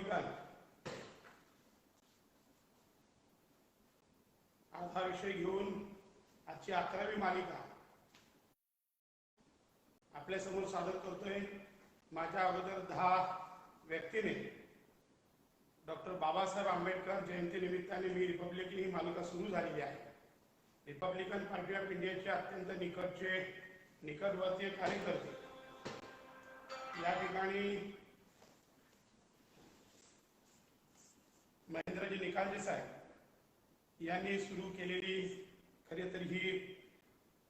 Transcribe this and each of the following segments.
Republican आज हा विषय घेऊन आजची 11वी मालिका आपल्या समोर सादर करतोय। माझ्या अगोदर 10 व्यक्तीने डॉक्टर बाबासाहेब आंबेडकर जयंती निमित्ताने मी रिपब्लिकन ही मालिका सुरू झालेली आहे। रिपब्लिकन पार्टी ऑफ इंडियाचे अत्यंत निकटवर्तीय कार्यकर्ते या ठिकाणी महेंद्रजी निकालजे साहेब यांनी सुरू केलेली खरे तर ही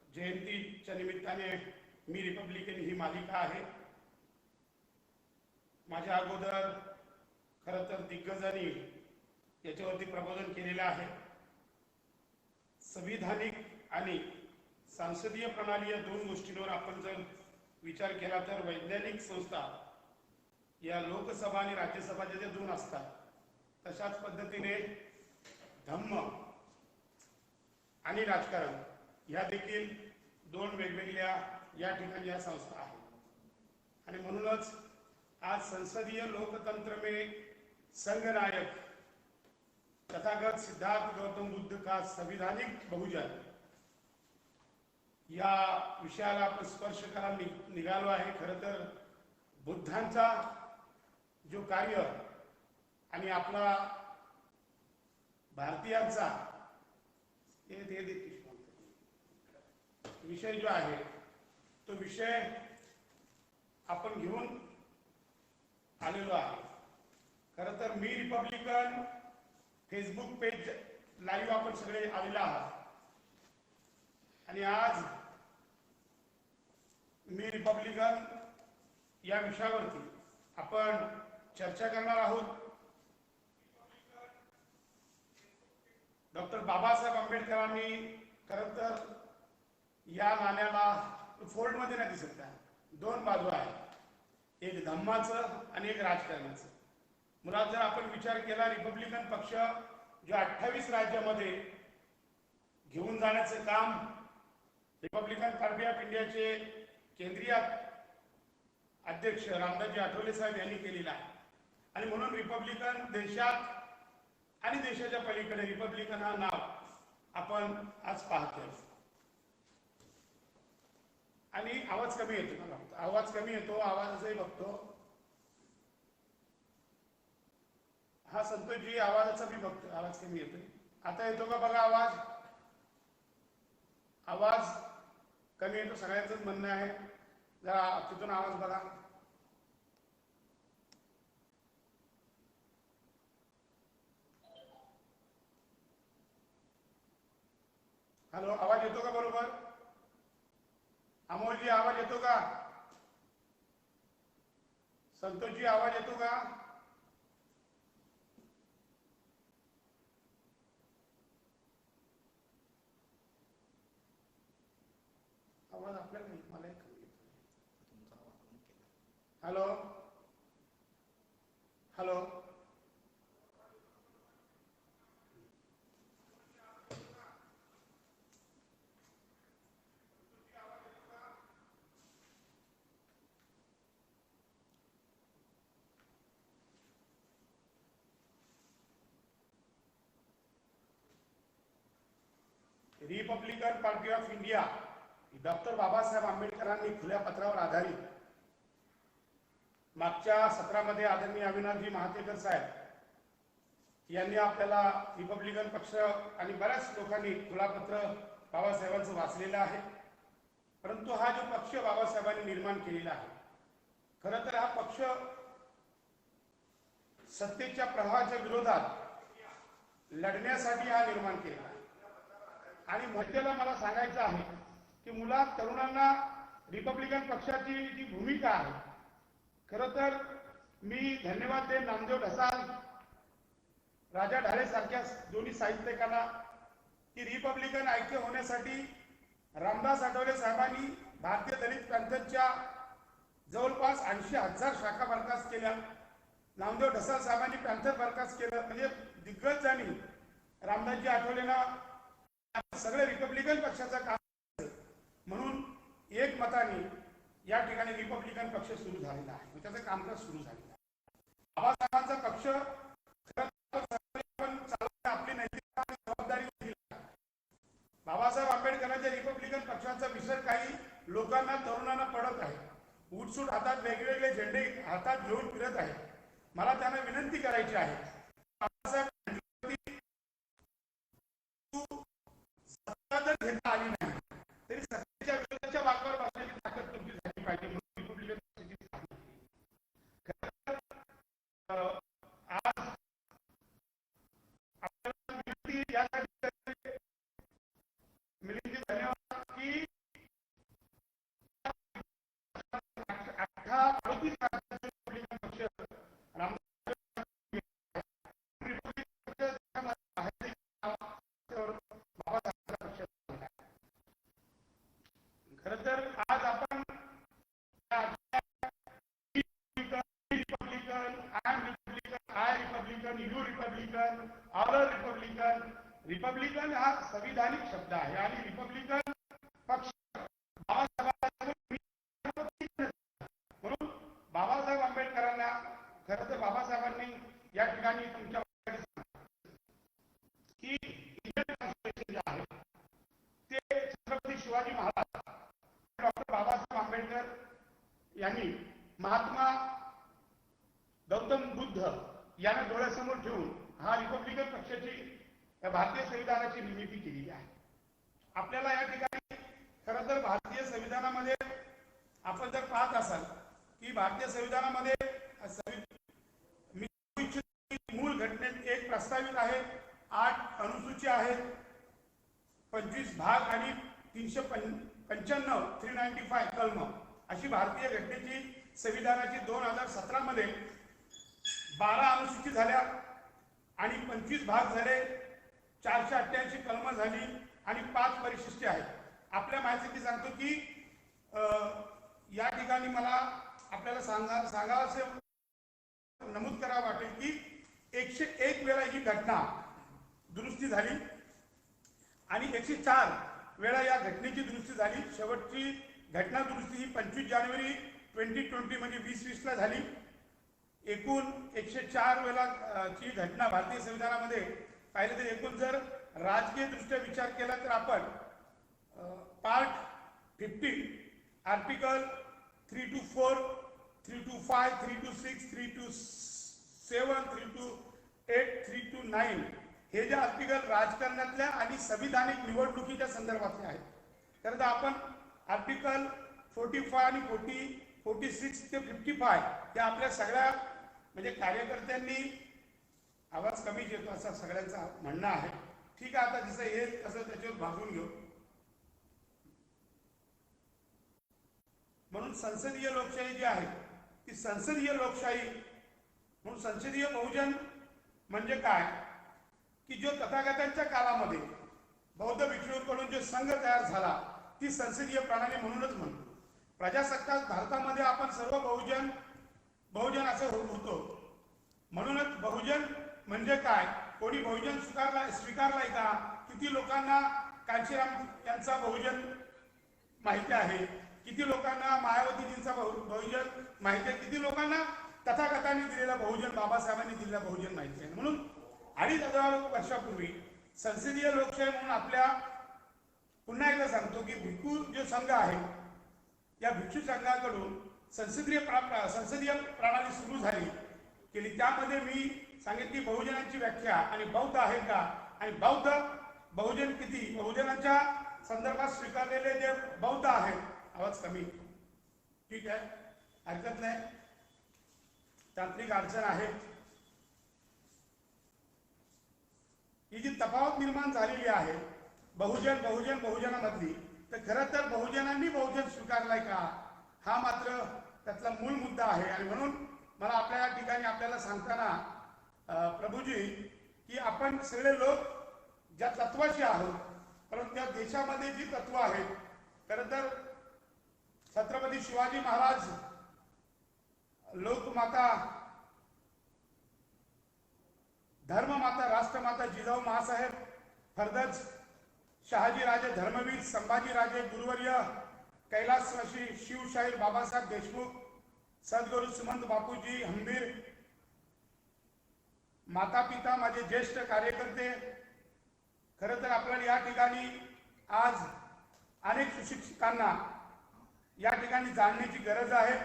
जयंतीच्या निमित्ताने मी रिपब्लिकन ही मालिका आहे। माझ्या अगोदर खरं तर दिग्गजांनी याच्यावरती प्रबोधन केलेलं आहे। संविधानिक आणि सांसदीय प्रणाली या दोन गोष्टींवर आपण जर विचार केला तर वैज्ञानिक संस्था या लोकसभा आणि राज्यसभा जे दोन असतात तशाच पद्धतीने धम्म आणि राजकारण या देखील दोन वेगवेगळ्या या ठिकाणी या संस्था आहेत। आणि म्हणूनच आज संसदीय लोकतंत्र में संघनायक तथागत सिद्धार्थ गौतम बुद्ध का संविधानिक बहुजन या विषयाला आपण स्पर्श करायला निघालो आहे। खरं तर बुद्धांचा जो कार्य आणि आपला भारतीयांचा विषय जो आहे तो विषय आपण घेऊन आलेलो आहे। खरं तर मी रिपब्लिकन फेसबुक पेज लाईव्ह आपण सगळे आलेले आहात आणि आज मी रिपब्लिकन या विषयावरती आपण चर्चा करणार आहोत। डॉक्टर बाबासाहेब आंबेडकरांनी खरं तर या नाण्याला फोल्ड मध्ये नाही दिसत आहे, दोन बाजू आहेत, एक धम्माचं आणि एक राजकारणाचं। मुळात जर आपण विचार केला रिपब्लिकन पक्ष जो 28 राज्यामध्ये घेऊन जाण्याचं काम रिपब्लिकन पार्टी ऑफ इंडियाचे केंद्रीय अध्यक्ष रामदासजी आठवले साहेब यांनी केलेला आहे। आणि म्हणून रिपब्लिकन देशात आणि देशाच्या पलीकडे रिपब्लिकन हा नाव आपण आज पाहतोय। आणि आवाज कमी येतो, मला आवाज कमी येतो, आवाजही बघतो। हा संतोषजी आवाजाचा मी बघतो, आवाज कमी येतोय। आता येतो का बघा आवाज? आवाज कमी येतो, सगळ्यांचंच म्हणणं आहे। जरा तिथून आवाज बघा। हॅलो, आवाज येतो का बरोबर? अमोलजी आवाज येतो का? संतोषजी आवाज येतो का? आवाज आपल्याला नाही, मला एक कमी येतो। तुमचा आवाज कमी केला। Hello hello, Republican party of India doctor Babasaheb आंबेडकरांनी खुल्या पत्रावर आधारित मागच्या सत्रामध्ये आदरणीय अविनाशजी महातेकर साहेब यांनी आपल्याला रिपब्लिकन पक्ष आणि बऱ्याच लोकांनी खुला पत्र बाबासाहेबांचं वाचलेलं आहे। परंतु हा जो पक्ष बाबासाहेबांनी निर्माण केलेला आहे, खरं तर हा पक्ष सत्तेच्या प्रवाहाच्या विरोधात लढण्यासाठी हा निर्माण केलेला आहे। आणि मध्यला मला सांगायचं आहे की मुळात तरुणांना रिपब्लिकन पक्षाची जी भूमिका आहे, खरं तर मी धन्यवाद देईन नामदेव ढसाल, राजा ढाले सारख्या दोन्ही साहित्यिकांना की रिपब्लिकन ऐक्य होण्यासाठी रामदास आठवले साहेबांनी भारतीय दलित पॅंथरच्या जवळपास 80,000 शाखा बरखास्त केल्या। नामदेव ढसाल साहेबांनी पॅंथर बरखास्त केलं। म्हणजे दिग्गजांनी रामदासजी आठवलेंना सगळे रिपब्लिकन पक्षाचं काम म्हणून एक मताने या ठिकाणी रिपब्लिकन पक्ष सुरू झालेला आहे, त्याचं कामकाज सुरू झालेलं आहे। बाबासाहेबांचा पक्ष पण चालवणे आपली नैतिकता आणि जबाबदारी होती. बाबासाहेब आंबेडकरांच्या रिपब्लिकन पक्षाचा विसर काही लोकांना तरुणांना पडत आहे. उठसूट हातात वेगवेगळे झेंडे हातात घेऊन फिरत आहे. मला त्यांना विनंती करायची आहे, बाबासाहेब सत्ता जर घेता आली नाही तरी सत्तेच्या विरोधाच्या वाकवर बसण्याची ताकद तुमची झाली पाहिजे. म्हणून रिपब्लिकन पक्षाची आज आपल्याला विनंती यासाठी मिलिंद धन्यवाद की 38 रिपब्लिकन पक्ष खर तर आज आपण Republican, I Republican, you Republican, all Republican, Republican हा संविधानिक शब्द आहे आणि रिपब्लिकन पक्ष म्हणून बाबासाहेब आंबेडकरांना खरं तर बाबासाहेबांनी या ठिकाणी तुमच्या की इंडियन कॉन्स्टिट्यूशन आहे ते छत्रपती शिवाजी महाराज डॉक्टर बाबासाहेब आंबेडकर यांनी महात्मा गौतम बुद्ध यांना डोळ्यासमोर ठेवून हा रिपब्लिकन पक्षाची भारतीय संविधानाची निर्मिती केलेली आहे. आपल्याला या ठिकाणी खरं तर भारतीय संविधानामध्ये आपण जर पाहत असाल की भारतीय संविधानामध्ये मूळ घटनेत एक प्रस्तावित आहे, 8 अनुसूची आहेत, 25 भाग आणि 395 395 कलम अशी भारतीय घटनेची संविधानाची 2017 मध्ये 12 अनुसूची झाल्या आणि 25 भाग झाले, 488 कलम झाली आणि 5 परिशिष्टे आहेत. आपल्या माहितीसाठी सांगतो की या ठिकाणी मला आपल्याला सांगावं असे नमूद करावं वाटेल की 101 वेळा ही घटना दुरुस्ती झाली आणि 104 वेळा या घटनेची दुरुस्ती झाली. शेवटची घटना दुरुस्ती ही 25 जानेवारी 2020 म्हणजे 2020 ला झाली. एकूण 104 वेळा ची घटना भारतीय संविधानामध्ये पाहिलं तर एकूण जर राजकीय दृष्ट्या विचार केला तर आपण पार्ट 15 आर्टिकल 324 325 326 327 328 329 हे जे आर्टिकल राजकारणातल्या आणि संविधानिक निवडणुकीच्या संदर्भातले आहेत. तर आपण आर्टिकल 45 आणि 46 ते 55 हे आपल्या सगळ्या म्हणजे कार्यकर्त्यांनी आवाज कमीच येतो असं सगळ्यांचं म्हणणं आहे. ठीक आहे, आता जसं येईल तसं त्याच्यावर भागून घेऊ. म्हणून संसदीय लोकशाही जी आहे ती संसदीय लोकशाही म्हणून संसदीय बहुजन म्हणजे काय की जो तथागतांच्या काळामध्ये बौद्ध भिक्षूंकडून जो संघ तयार झाला ती संसदीय प्रणाली म्हणूनच म्हणतो. प्रजासत्ताक भारतामध्ये आपण सर्व बहुजन असं होतो. म्हणूनच बहुजन म्हणजे काय, कोणी बहुजन स्वीकारलाय का, किती लोकांना कांशीराम यांचा बहुजन माहिती आहे, किती लोकांना मायावतीजींचा बहुजन माहिती आहे, किती लोकांना तथागतांनी दिलेला बहुजन, बाबासाहेबांनी दिलेला बहुजन माहिती आहे. म्हणून 2500 वर्षापूर्वी संसदीय लोकशाही म्हणून आपल्या पुन्हा एकदा सांगतो की भिक्खू जो संघ आहे या भिक्षू संघाकडून संसदीय प्रणाली सुरू झाली केली. त्यामध्ये मी सांगितली बहुजनांची व्याख्या आणि बौद्ध आहे का आणि बहुजन किती, बहुजनांच्या संदर्भात स्वीकारलेले जे बौद्ध आहेत. आवाज कमी, ठीक आहे, हरकत नाही, तांत्रिक अडचण आहे. ही जी तफावत निर्माण झालेली आहे बहुजनामधली, तर खरं तर बहुजनांनी बहुजन स्वीकारलाय का हा मात्र त्यातला मूळ मुद्दा आहे. आणि म्हणून मला आपल्या या ठिकाणी आपल्याला सांगताना प्रभूजी की आपण सगळे लोक ज्या तत्वाशी आहोत, परंतु त्या देशामध्ये जी तत्व आहेत, खरं तर छत्रपती शिवाजी महाराज, लोकमाता, धर्ममाता, राष्ट्रमाता जिजाऊ मासाहेब, फर्दच शहाजी राजे धर्मवीर, संभाजी राजे गुरुवर्य, कैलासवासी शिवशाहीर बाबासाहेब देशमुख, सद्गुरु सुमंत बापूजी हंबीर, माता पिता, माझे ज्येष्ठ कार्यकर्ते, खरं तर आपल्याला या ठिकाणी आज अनेक सुशिक्षितांना या ठिकाणी जाणण्याची गरज आहे.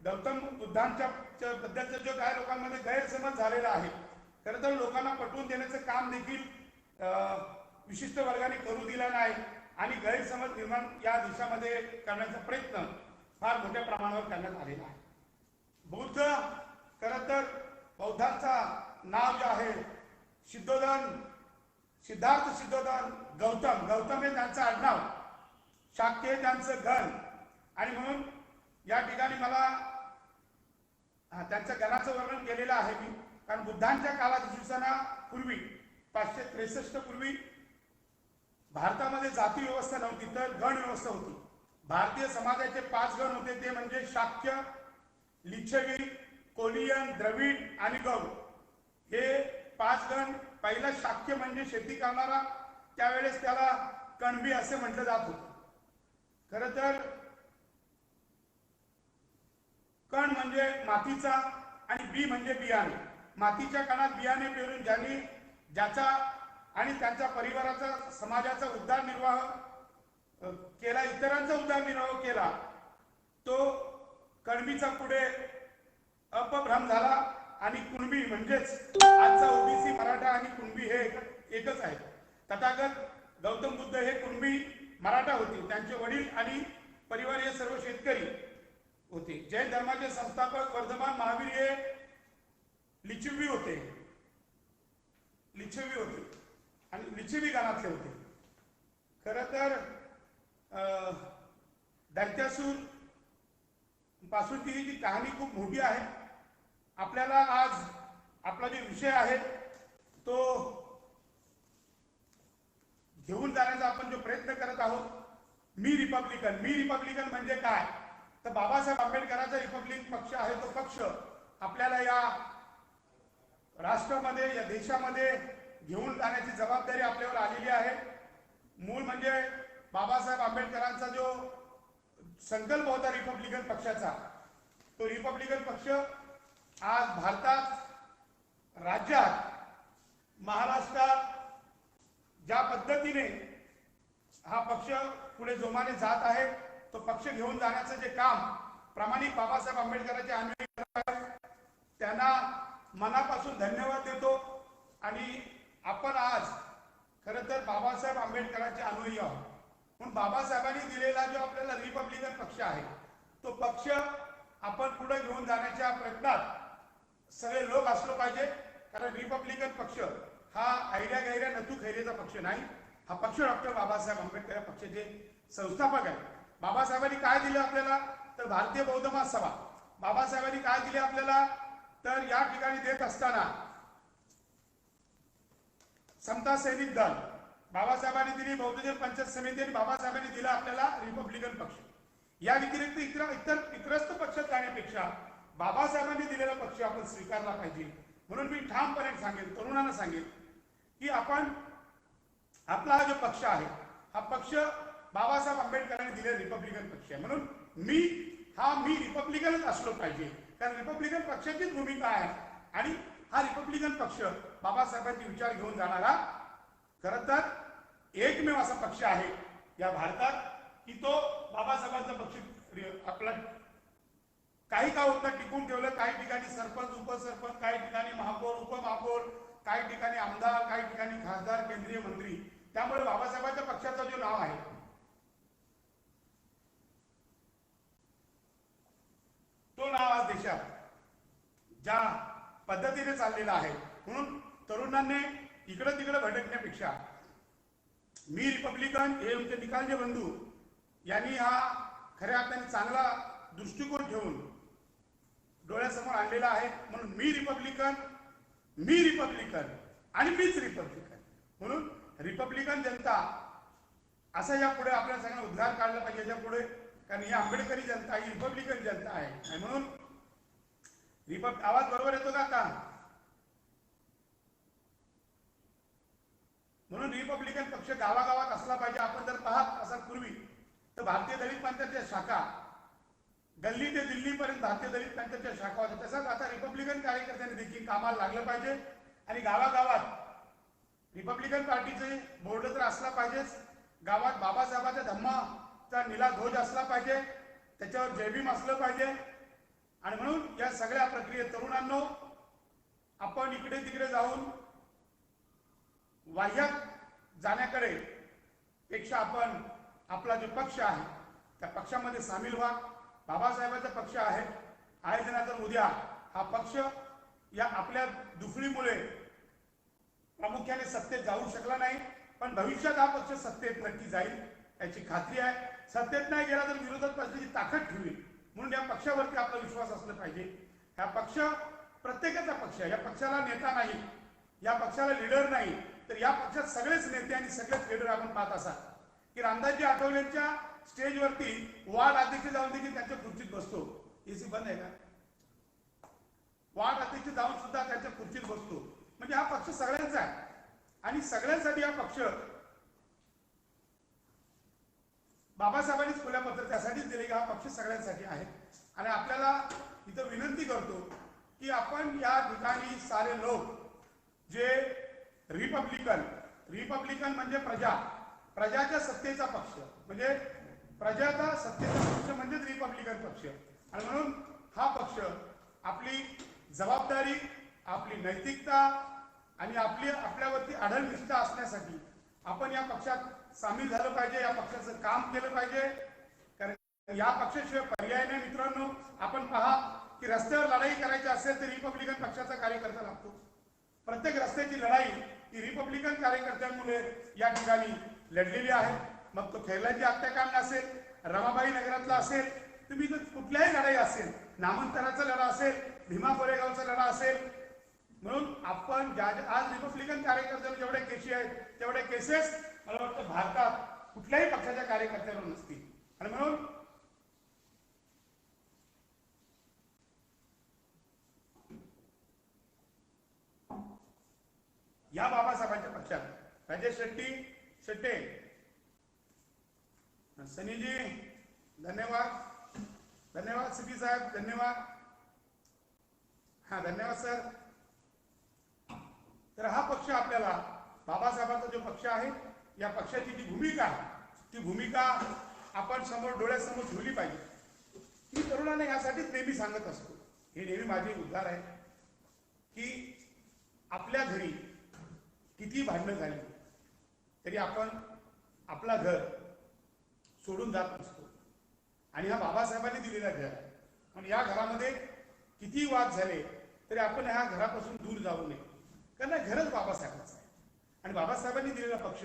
गौतम बुद्धांच्या बद्दलचा जो काही लोकांमध्ये गैरसमज झालेला आहे, खरं तर लोकांना पटवून देण्याचं काम देखील विशिष्ट वर्गाने करू दिला नाही आणि गैरसमज निर्माण या देशामध्ये करण्याचा प्रयत्न फार मोठ्या प्रमाणावर करण्यात आलेला आहे. बुद्ध खरं तर बौद्धांचा नाव जे आहे सिद्धार्थ सिद्धोधन गौतम हे त्यांचं आडनाव, शाक्य हे त्यांचं गण आणि म्हणून या ठिकाणी मला त्यांच्या गणाचं वर्णन केलेलं आहे मी. कारण बुद्धांच्या काळात पूर्वी 563 पूर्वी भारतामध्ये जाती व्यवस्था नव्हती, तर गण व्यवस्था होती. भारतीय समाजाचे 5 गण होते, ते म्हणजे शाक्य, लिच्छवी, कोलियन, द्रविड आणि गौड. हे 5 गण. पहिला शाक्य म्हणजे शेती करणारा, त्यावेळेस त्याला कणबी असे म्हटलं जात होतं. खरं तर कण म्हणजे मातीचा आणि बी म्हणजे बियाणे. मातीच्या कणात बियाणे पेरून ज्याचा आणि त्यांच्या परिवाराचा, समाजाचा उदरनिर्वाह केला, इतरांचा उदरनिर्वाह केला, तो कणबीचा पुढे अपभ्रम झाला आणि कुणबी म्हणजेच आजचा ओबीसी, मराठा आणि कुणबी हे एकच आहे. तथागत गौतम बुद्ध हे कुणबी मराठा होते, त्यांचे वडील आणि परिवार हे सर्व शेतकरी होते. जैन धर्माचे संस्थापक वर्धमान महावीर हे लिच्छवी होते आणि लिच्छवी गणातले होते. खरं तर दैत्यासूर पासूनची ही जी कहाणी खूप मोठी आहे. आपल्याला आज आपला जो विषय आहे तो घेऊन जाण्याचा आपण जो प्रयत्न करत आहोत, मी रिपब्लिकन म्हणजे काय, तर बाबासाहेब आंबेडकरांचा रिपब्लिक पक्ष आहे. तो पक्ष आपल्याला या राष्ट्रामध्ये, या देशामध्ये घेऊन जाण्याची जबाबदारी आपल्यावर आलेली आहे. मूळ म्हणजे बाबासाहेब आंबेडकरांचा जो संकल्प होता रिपब्लिकन पक्षाचा, तो रिपब्लिकन पक्ष आज भारतात, राज्यात, महाराष्ट्रात ज्या पद्धतीने हा पक्ष पुढे जोमाने जात आहे, तो पक्ष घेऊन जाण्याचं जे काम प्रामाणिक बाबासाहेब आंबेडकरांचे अनुयायी करत आहेत, त्यांना मनापासून धन्यवाद देतो. आणि आपण आज खरं तर बाबासाहेब आंबेडकरांचे अनुयायी आहोत. म्हणून बाबासाहेबांनी दिलेला जो आपल्याला रिपब्लिकन पक्ष आहे, तो पक्ष आपण पुढे घेऊन जाण्याच्या प्रयत्नात सगळे लोक असलो पाहिजे. कारण रिपब्लिकन पक्ष हा ऐऱ्या गैऱ्या नतू खैरेचा पक्ष नाही. हा पक्ष डॉक्टर बाबासाहेब आंबेडकर या पक्षाचे संस्थापक आहे. बाबासाहेबांनी काय दिलं आपल्याला, तर भारतीय बौद्ध महासभा. बाबासाहेबांनी काय दिले आपल्याला, तर या ठिकाणी देत असताना समता सैनिक दल बाबासाहेबांनी दिली, बौद्धजन पंचायत समिती, आणि बाबासाहेबांनी दिला आपल्याला रिपब्लिकन पक्ष. या व्यतिरिक्त इतरस्त पक्षात जाण्यापेक्षा बाबासाहेबांनी दिलेला पक्ष आपण स्वीकारला पाहिजे. म्हणून मी ठामपणे सांगेन, तरुणांना सांगेन की आपण आपला हा जो पक्ष आहे, हा पक्ष बाबासाहेब आंबेडकरांनी दिलेला रिपब्लिकन पक्ष आहे. म्हणून मी रिपब्लिकनच असलो पाहिजे. कारण रिपब्लिकन पक्षाचीच भूमिका आहे आणि हा रिपब्लिकन पक्ष बाबासाहेबांचे विचार घेऊन जाणारा खरं तर एकमेव असा पक्ष आहे या भारतात की तो बाबासाहेबांचा पक्ष आपला काही का होतं टिकून ठेवलं. काही ठिकाणी सरपंच, उपसरपंच, काही ठिकाणी महापौर, उपमहापौर, काही ठिकाणी आमदार, काही ठिकाणी खासदार, केंद्रीय मंत्री. त्यामुळे बाबासाहेबांच्या पक्षाचं जे नाव आहे, तो नाव आज देशात ज्या पद्धतीने चाललेला आहे. म्हणून तरुणांनी इकडे तिकडे भटकण्यापेक्षा मी रिपब्लिकन हे आमचे निकालचे बंधू यांनी हा खऱ्या अर्थाने चांगला दृष्टिकोन ठेवून डोळ्यासमोर आणलेला आहे. म्हणून मी रिपब्लिकन आणि मीच रिपब्लिकन. म्हणून रिपब्लिकन जनता असा यापुढे आपल्या सगळ्यांना उद्गार काढला पाहिजे यापुढे. कारण ही आंबेडकरी जनता ही रिपब्लिकन जनता आहे. आणि म्हणून आवाज बरोबर येतो का आता? म्हणून रिपब्लिकन पक्ष गावागावात असला पाहिजे. आपण जर पाहत असाल पूर्वी तर भारतीय दलित पंथाच्या शाखा गल्ली ते दिल्ली पर्यंत भारतीय दलित पंथाच्या शाखा होत्या. तसंच आता रिपब्लिकन कार्यकर्त्यांनी देखील कामाला लागलं पाहिजे आणि गावागावात रिपब्लिकन पार्टीचे बोर्ड तर असला पाहिजेच, गावात बाबासाहेबांच्या धम्माचा निळा ध्वज असला पाहिजे, त्याच्यावर जयभीम असलं पाहिजे. आणि म्हणून या सगळ्या प्रक्रियेत तरुणांनो, आपण इकडे तिकडे जाऊन वाह्यात जाण्याकडे पेक्षा आपण आपला जो पक्ष आहे त्या पक्षामध्ये सामील व्हा. बाबासाहेबांचा पक्ष आहे जनार्दन उद्या हा पक्ष या आपल्या दुफळीमुळे प्रामुख्याने सत्तेत जाऊ शकला नाही, पण भविष्यात हा पक्ष सत्तेत नक्की जाईल याची खात्री आहे. सत्तेत नाही गेला तर विरोधात पक्षाची ताकद ठेवी, म्हणून या पक्षावरती आपला विश्वास असला पाहिजे. हा पक्ष प्रत्येकाचा पक्ष आहे, या पक्षाला नेता नाही, या पक्षाला लीडर नाही, तर या पक्षात सगळेच नेते आणि सगळेच लीडर आपण पाहत असाल की रामदासजी आठवलेंच्या स्टेजवरती वार्ड अध्यक्ष जाऊन देखील त्यांच्या खुर्चीत बसतो. एसी बंद आहे का? वार्ड अध्यक्ष जाऊन सुद्धा त्यांच्या खुर्चीत बसतो. म्हणजे हा पक्ष सगळ्यांचा आहे आणि सगळ्यांसाठी हा पक्ष बाबासाहेबांनीच खुल्या पत्र त्यासाठीच दिले की हा पक्ष सगळ्यांसाठी आहे. आणि आपल्याला इथं विनंती करतो की आपण या ठिकाणी सारे लोक जे रिपब्लिकन म्हणजे प्रजाच्या सत्तेचा पक्ष, म्हणजे प्रजाचा सत्तेचा पक्ष म्हणजेच रिपब्लिकन पक्ष. आणि म्हणून हा पक्ष आपली जबाबदारी, आपली नैतिकता आणि आपल्यावरती अढळ निष्ठा असण्यासाठी आपण या पक्षात सामील झालं पाहिजे, या पक्षाचं काम केलं पाहिजे. कारण या पक्षाशिवाय पर्याय नाही. मित्रांनो, आपण पहा की रस्त्यावर लढाई करायची असेल तर रिपब्लिकन पक्षाचा कार्यकर्ता लागतो. प्रत्येक रस्त्याची लढाई ही रिपब्लिकन कार्यकर्त्यांमुळे या ठिकाणी लढलेली आहे. मग तो खेरलाची हत्याकांड असेल, रमाबाई नगरातला असेल, तुम्ही जर कुठल्याही लढाई असेल, नामांतराचा लढा असेल, भीमा कोरेगावचा लढा असेल, म्हणून आपण आज रिपब्लिकन कार्यकर्त्यांवर जेवढे केसी आहेत तेवढे केसेस मला वाटतं भारतात कुठल्याही पक्षाच्या कार्यकर्त्यांवर नसतील. आणि म्हणून या बाबासाहेबांच्या पक्षात राजेश शेट्टे, सनीजी धन्यवाद सीपी साहेब, धन्यवाद. धन्यवाद सर. तर हा पक्ष आपल्याला बाबासाहेबांचा जो पक्ष आहे या पक्षाची जी भूमिका आहे ती भूमिका आपण समोर डोळ्यासमोर ठेवली पाहिजे. मी तरुणांना यासाठीच नेहमी सांगत असतो, हे नेहमी माझे उद्गार आहे की आपल्या घरी किती भांडणं झाली तरी आपण आपला घर सोडून जात नसतो. आणि हा बाबासाहेबांनी दिलेला घर आहे. पण या घरामध्ये किती वाद झाले तरी आपण ह्या घरापासून दूर जाऊ नये, कारण घरच बाबासाहेबांचं आहे. आणि बाबासाहेबांनी दिलेला पक्ष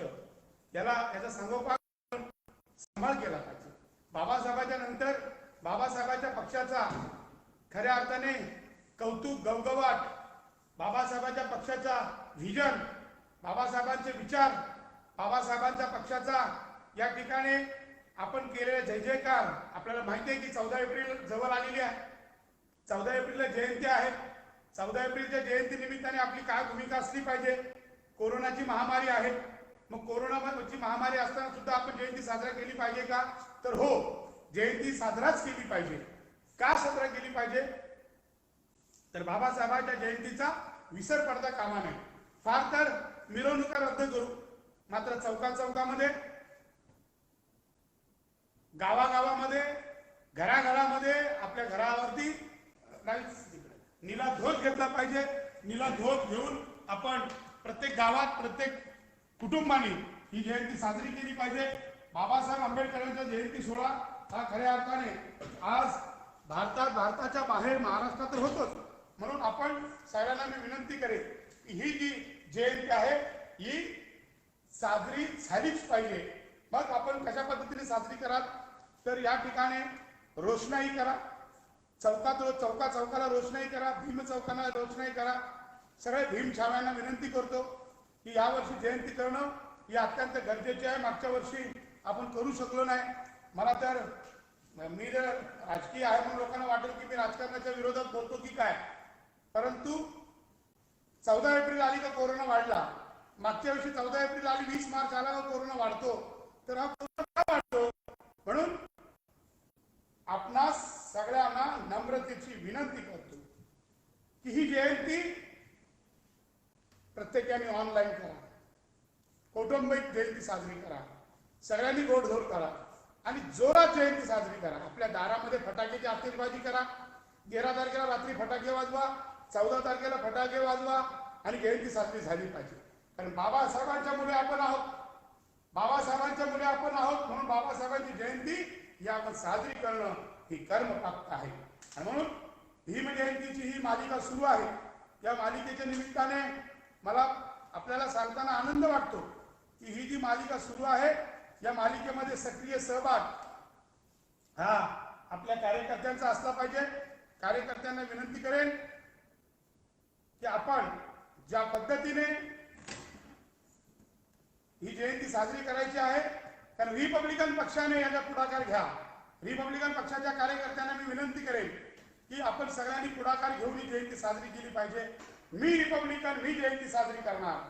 याचा सांगोपांग सांभाळ केला पाहिजे. बाबासाहेबांच्या नंतर बाबासाहेबांच्या पक्षाचा खऱ्या अर्थाने कौतुक, गवगवाट, बाबासाहेबांच्या पक्षाचा व्हिजन, बाबासाहेबांचे विचार, बाबासाहेबांच्या पक्षाचा या ठिकाणी आपण केलेला जय जयकार. आपल्याला माहिती आहे की 14 एप्रिल जवळ आलेली आहे. 14 एप्रिलला जयंती आहे. 14 एप्रिलच्या जयंती निमित्ताने आपली काय भूमिका असली पाहिजे? कोरोनाची महामारी आहे, मग कोरोनाची महामारी असताना सुद्धा आपण जयंती साजरा केली पाहिजे का? तर हो, जयंती साजराच केली पाहिजे. का साजरा केली पाहिजे? तर बाबासाहेबांच्या जयंतीचा विसर पडता कामा नये. फार तर मिरवणुका रद्द करू, मात्र चौकामध्ये, गावागावामध्ये, घराघरामध्ये आपल्या घरावरती नीला ध्वज घेतला पाहिजे. नीला ध्वज घेऊन आपण प्रत्येक गावात, प्रत्येक कुटुंबाने ही जयंती साजरी केली पाहिजे. बाबासाहेब आंबेडकरांचा जयंती सोहळा हा खऱ्या अर्थाने आज भारताच्या बाहेर महाराष्ट्रात तर होतोच. म्हणून आपण सगळ्यांना मी विनंती करेन की ही जी जयंती आहे ही साजरी झालीच पाहिजे. मग आपण कशा पद्धतीने साजरी कराल? तर या ठिकाणी रोषणाई करा, चौकाला रोषणाई करा, भीम चौकाला रोषणाई करा. सगळे भीम छाव्यांना विनंती करतो की यावर्षी जयंती करणं ही अत्यंत गरजेची आहे. मागच्या वर्षी आपण करू शकलो नाही. मला तर मी जर राजकीय आहे म्हणून लोकांना वाटेल की मी राजकारणाच्या विरोधात बोलतो की काय, परंतु 14 एप्रिल आली का कोरोना वाढला. मागच्या वर्षी 14 एप्रिल आली, 20 मार्च आला का कोरोना वाढतो. तर हा कोरोना का वाढतो? म्हणून आपणास सगळ्यांना नम्रतेची विनंती करतो की ही जयंती प्रत्येकाने ऑनलाईन करा, कौटुंबिक जयंती साजरी करा, सगळ्यांनी गोडधोड करा आणि जोरात जयंती साजरी करा. आपल्या दारामध्ये फटाक्याची आतिषबाजी करा. 13 तारखेला रात्री फटाके वाजवा, 14 तारखेला फटाके वाजवा आणि जयंती साजरी झाली पाहिजे. कारण बाबासाहेबांच्या मुले आपण आहोत, बाबासाहेबांच्या मुले आपण आहोत, म्हणून बाबासाहेबांची जयंती ही आपण साजरी करणं ही कर्मप्राप्त आहे. आणि म्हणून भीम जयंतीची ही मालिका सुरू आहे. या मालिकेच्या निमित्ताने मला आपल्याला सांगताना आनंद वाटतो की ही जी मालिका सुरू आहे या मालिकेमध्ये सक्रिय सहभाग हा आपल्या कार्यकर्त्यांचा असला पाहिजे. कार्यकर्त्यांना विनंती करेन की आपण ज्या पद्धतीने ही जयंती साजरी करायची आहे, कारण रिपब्लिकन पक्षाने याचा पुढाकार घ्या. रिपब्लिकन पक्षाच्या कार्यकर्त्यांना मी विनंती करेन की आपण सगळ्यांनी पुढाकार घेऊन ही जयंती साजरी केली पाहिजे. मी रिपब्लिकन, मी जयंती साजरी करणार,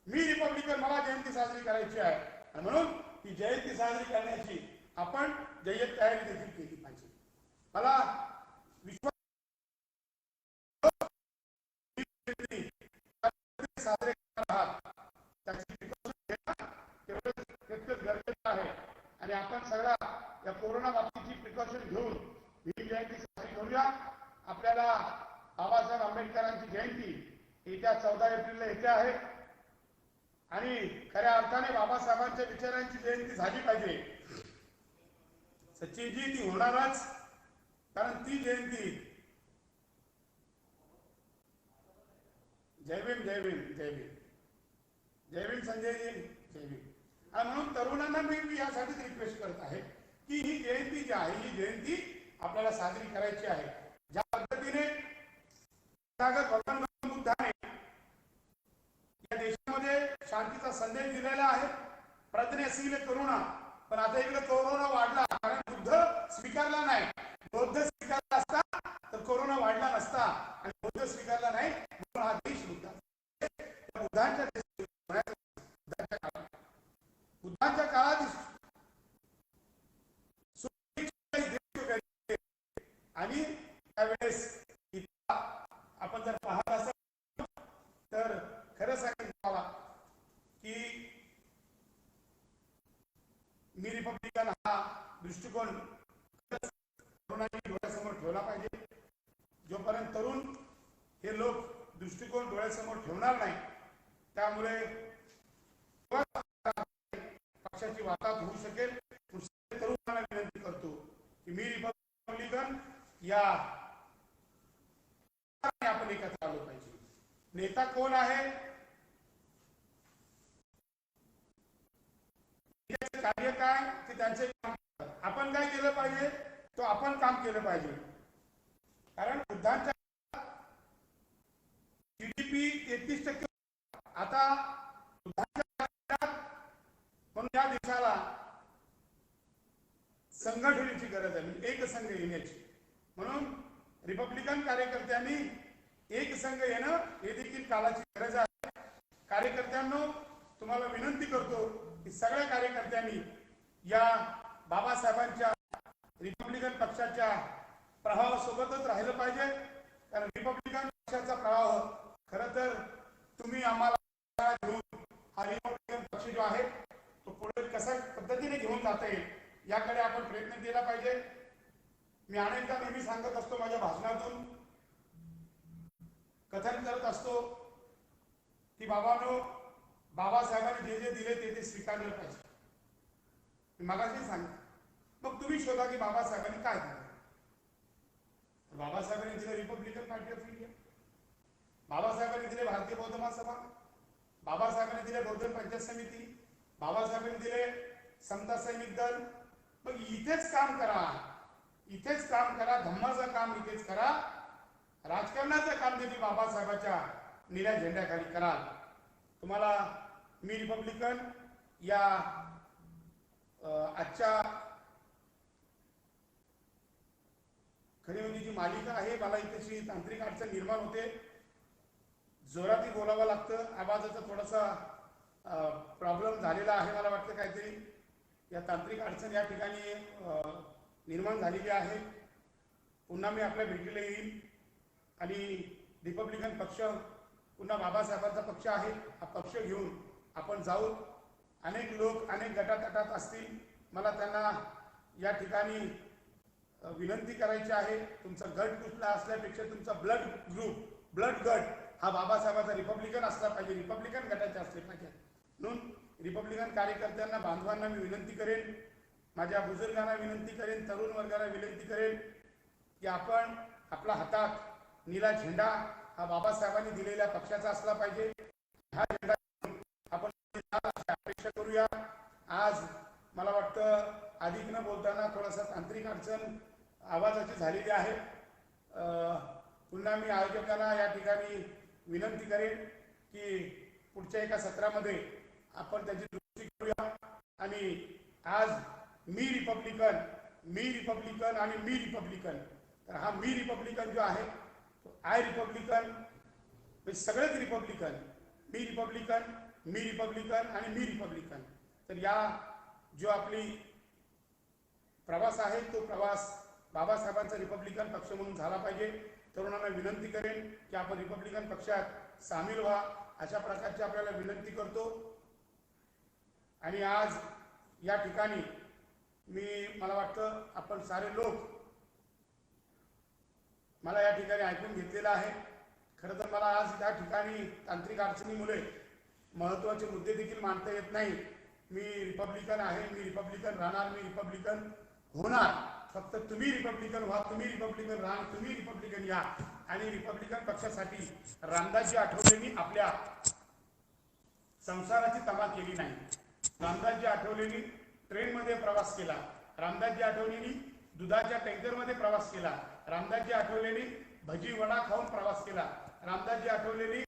मी रिपब्लिकन, मला जयंती साजरी करायची आहे. आणि म्हणून ही जयंती साजरी करण्याची आपण जय्यत तयारी देखील केली पाहिजे. मला विश्वास साजरे करणार त्याची गरजेचं आहे. आणि आपण सगळ्या या कोरोना बाबतीची प्रिकॉशन घेऊन ही जयंती साजरी करूया. आपल्याला बाबासाहेब आंबेडकरांची जयंती येत्या 14 एप्रिलला येते आहे आणि खऱ्या अर्थाने बाबासाहेबांच्या विचारांची जयंती झाली पाहिजे. सचिनजी ती होणारच, कारण ती जयंती. जय भीम, जय भीम, जय भीम, जय भीम संजयजी, जय भीम. आणि म्हणून तरुणांना मी यासाठीच रिक्वेस्ट करत आहे की ही जयंती जी आहे ही जयंती आपल्याला साजरी करायची आहे. ज्या पद्धतीने भगवान बुद्धाने या देशामध्ये शांतीचा संदेश दिलेला आहे, प्रज्ञाशील करुणा. पण आता इकडे कोरोना वाढला, कारण बुद्ध स्वीकारला नाही. बौद्ध स्वीकारला असता तर कोरोना वाढला नसता, आणि बौद्ध स्वीकारला नाही म्हणून हा देश बुद्धांच्या काळात आणि त्यावेळेस आपण जर पाहत असाल तर खरं सांगायचं मला की मी रिपब्लिकन हा दृष्टिकोन तरुणांनी डोळ्यासमोर ठेवला पाहिजे. जोपर्यंत तरुण हे लोक दृष्टिकोन डोळ्यासमोर ठेवणार नाही, त्यामुळे पक्षाची वाताहत होऊ शकेल. तरुणांना विनंती करतो की मी रिपब्लिकन या आपण एकत्र आलो पाहिजे. नेता कोण आहे, कार्य काय, ते त्यांचे काम. आपण काय केलं पाहिजे, तो आपण काम केलं पाहिजे. कारण बुद्धांच्या GDP 33%. आता बुद्धांच्या म्हणून या देशाला संघटनेची गरज आहे, एक संघ येण्याची. म्हणून रिपब्लिकन कार्यकर्त्यांनी एक संघ येणं हे देखील काळाची गरज आहे. कार्यकर्त्यांनो, तुम्हाला विनंती करतो की सगळ्या कार्यकर्त्यांनी या बाबासाहेबांच्या रिपब्लिकन पक्षाच्या प्रवाहासोबतच राहिलं पाहिजे. कारण रिपब्लिकन पक्षाचा प्रवाह खरं तर तुम्ही आम्हाला घेऊन हा रिपब्लिकन पक्ष जो आहे तो पुढे कशा पद्धतीने घेऊन जाता येईल याकडे आपण प्रयत्न केला पाहिजे. मी अनेकदा नेहमी सांगत असतो, माझ्या भाषणातून कथन करत असतो की बाबांनो, बाबासाहेबांनी जे जे दिले ते स्वीकारलं पाहिजे. मी मगाशी सांगितलं. मग तुम्ही शोधा की बाबासाहेबांनी काय दिलं. बाबासाहेबांनी दिले रिपब्लिकन पार्टी ऑफ इंडिया, बाबासाहेबांनी दिले भारतीय बौद्ध महासभा, बाबासाहेबांनी दिले बौद्ध पंचायत समिती, बाबासाहेबांनी दिले समता सैनिक दल. मग इथेच काम करा, इथेच काम करा, धम्माचं काम इथेच करा. राजकारणाचं काम देखील बाबासाहेबांच्या निळ्या झेंड्याखाली कराल. तुम्हाला मी रिपब्लिकन या आजच्या खरी म्हणजे जी मालिका आहे, मला इथेची तांत्रिक अडचण निर्माण होते, जोराती बोलावं लागतं, आवाजाचा थोडासा प्रॉब्लेम झालेला आहे. मला वाटतं काहीतरी या तांत्रिक अडचण या ठिकाणी निर्माण झालेली आहे. पुन्हा मी आपल्या भेटीला येईल आणि रिपब्लिकन पक्ष पुन्हा बाबासाहेबांचा पक्ष आहे, हा पक्ष घेऊन आपण जाऊ. अनेक लोक अनेक गटातटात असतील, मला त्यांना या ठिकाणी विनंती करायची आहे, तुमचा गट कुठला असल्यापेक्षा तुमचा ब्लड गट हा बाबासाहेबांचा रिपब्लिकन असला पाहिजे, रिपब्लिकन गटाचे असले पाहिजे. म्हणून रिपब्लिकन कार्यकर्त्यांना बांधवांना मी विनंती करेन, माझ्या बुजुर्गांना विनंती करेन, तरुण वर्गाला विनंती करेन की आपण आपला हातात नीला झेंडा हा बाबासाहेबांनी दिलेल्या पक्षाचा असला पाहिजे. हा झेंडा आपण अपेक्षा करूया. आज मला वाटतं अधिक न बोलताना थोडासा तांत्रिक अडचण आवाजाची झालेली आहे. पुन्हा मी आयोजकांना या ठिकाणी विनंती करेन की पुढच्या एका सत्रामध्ये आपण त्याची दुरुस्ती करूया. आणि आज मी रिपब्लिकन आणि मी रिपब्लिकन, तर हा मी रिपब्लिकन जो आहे तो आय रिपब्लिकन, सगळेच रिपब्लिकन, मी रिपब्लिकन आणि मी रिपब्लिकन. तर या जो आपली प्रवास आहे तो प्रवास बाबासाहेबांचा रिपब्लिकन पक्ष म्हणून झाला पाहिजे. तरुणांना विनंती करेन की आपण रिपब्लिकन पक्षात सामील व्हा, अशा प्रकारची आपल्याला विनंती करतो. आणि आज या ठिकाणी मला वाटतं आपण सारे लोक मला या ठिकाणी ऐकून घेतलेलं आहे. खरं तर मला आज त्या ठिकाणी तांत्रिक अडचणीमुळे महत्त्वाचे मुद्दे देखील मांडता येत नाही. मी रिपब्लिकन आहे, मी रिपब्लिकन राहणार, मी रिपब्लिकन होणार. फक्त तुम्ही रिपब्लिकन व्हा, तुम्ही रिपब्लिकन राहा, तुम्ही रिपब्लिकन या. आणि रिपब्लिकन पक्षासाठी रामदासजी आठवलेंनी आपल्या संसाराची तमा केली नाही. रामदासजी आठवलेंनी ट्रेनमध्ये प्रवास केला, रामदासजी आठवलेंनी दुधाच्या टँकरमध्ये प्रवास केला, रामदासजी आठवलेंनी भजी वडा खाऊन प्रवास केला, रामदासजी आठवलेंनी